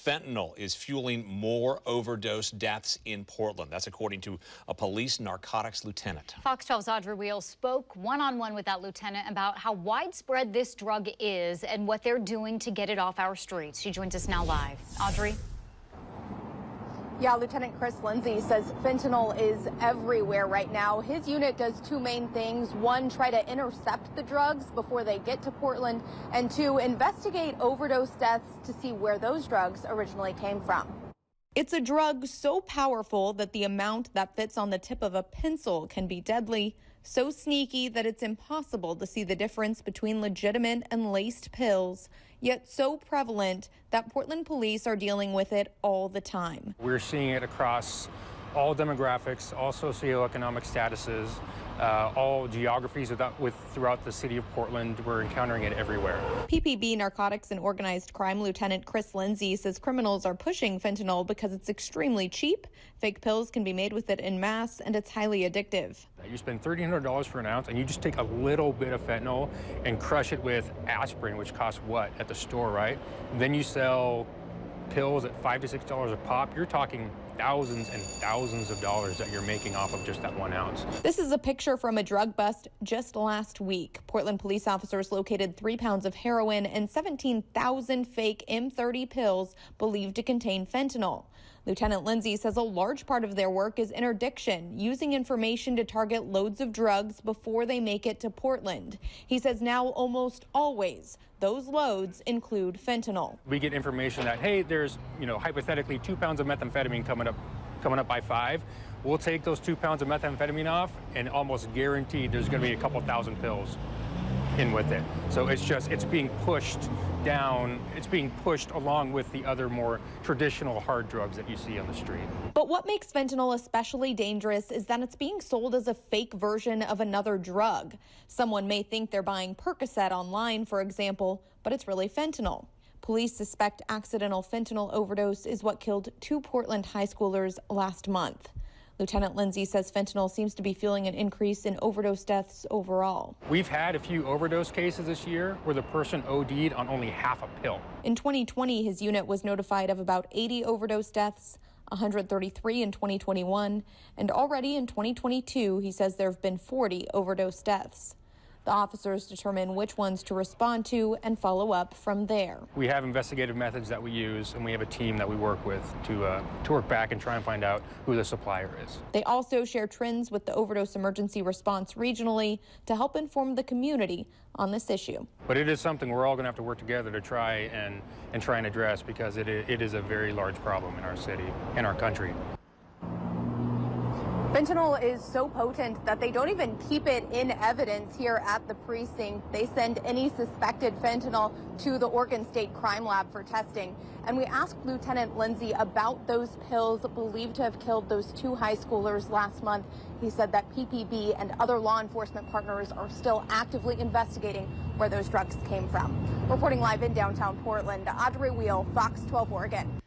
Fentanyl is fueling more overdose deaths in Portland. That's according to a police narcotics lieutenant. Fox 12's Audrey Wheel spoke one-on-one with that lieutenant about how widespread this drug is and what they're doing to get it off our streets. She joins us now live. Audrey? Yeah, Lieutenant Chris Lindsay says fentanyl is everywhere right now. His unit does two main things. One, try to intercept the drugs before they get to Portland, and two, investigate overdose deaths to see where those drugs originally came from. It's a drug so powerful that the amount that fits on the tip of a pencil can be deadly, so sneaky that it's impossible to see the difference between legitimate and laced pills, yet so prevalent that Portland police are dealing with it all the time. We're seeing it across all demographics, all socioeconomic statuses, all geographies throughout the city of Portland. We're encountering it everywhere. PPB Narcotics and Organized Crime Lieutenant Chris Lindsay says criminals are pushing fentanyl because it's extremely cheap, fake pills can be made with it en masse, and it's highly addictive. You spend $1,300 for an ounce, and you just take a little bit of fentanyl and crush it with aspirin, which costs what at the store, right? Then you sell pills at $5 to $6 a pop. You're talking thousands and thousands of dollars that you're making off of just that 1 ounce. This is a picture from a drug bust just last week. Portland police officers located 3 pounds of heroin and 17,000 fake M30 pills believed to contain fentanyl. Lieutenant Lindsay says a large part of their work is interdiction, using information to target loads of drugs before they make it to Portland. He says now almost always those loads include fentanyl. We get information that, hey, there's, hypothetically 2 pounds of methamphetamine coming up by 5. We'll take those 2 pounds of methamphetamine off, and almost guaranteed there's going to be a couple thousand pills in with it. So it's being pushed down, it's being pushed along with the other more traditional hard drugs that you see on the street. But what makes fentanyl especially dangerous is that it's being sold as a fake version of another drug. Someone may think they're buying Percocet online, for example, but it's really fentanyl. Police suspect accidental fentanyl overdose is what killed 2 Portland high schoolers last month. Lieutenant Lindsay says fentanyl seems to be fueling an increase in overdose deaths overall. We've had a few overdose cases this year where the person OD'd on only half a pill. In 2020, his unit was notified of about 80 overdose deaths, 133 in 2021, and already in 2022, he says there have been 40 overdose deaths. The officers determine which ones to respond to and follow up from there. We have investigative methods that we use, and we have a team that we work with to work back and try and find out who the supplier is. They also share trends with the overdose emergency response regionally to help inform the community on this issue. But it is something we're all going to have to work together to try and address, because it is a very large problem in our city and our country. Fentanyl is so potent that they don't even keep it in evidence here at the precinct. They send any suspected fentanyl to the Oregon State Crime Lab for testing. And we asked Lieutenant Lindsay about those pills believed to have killed those 2 high schoolers last month. He said that PPB and other law enforcement partners are still actively investigating where those drugs came from. Reporting live in downtown Portland, Audrey Wheel, Fox 12 Oregon.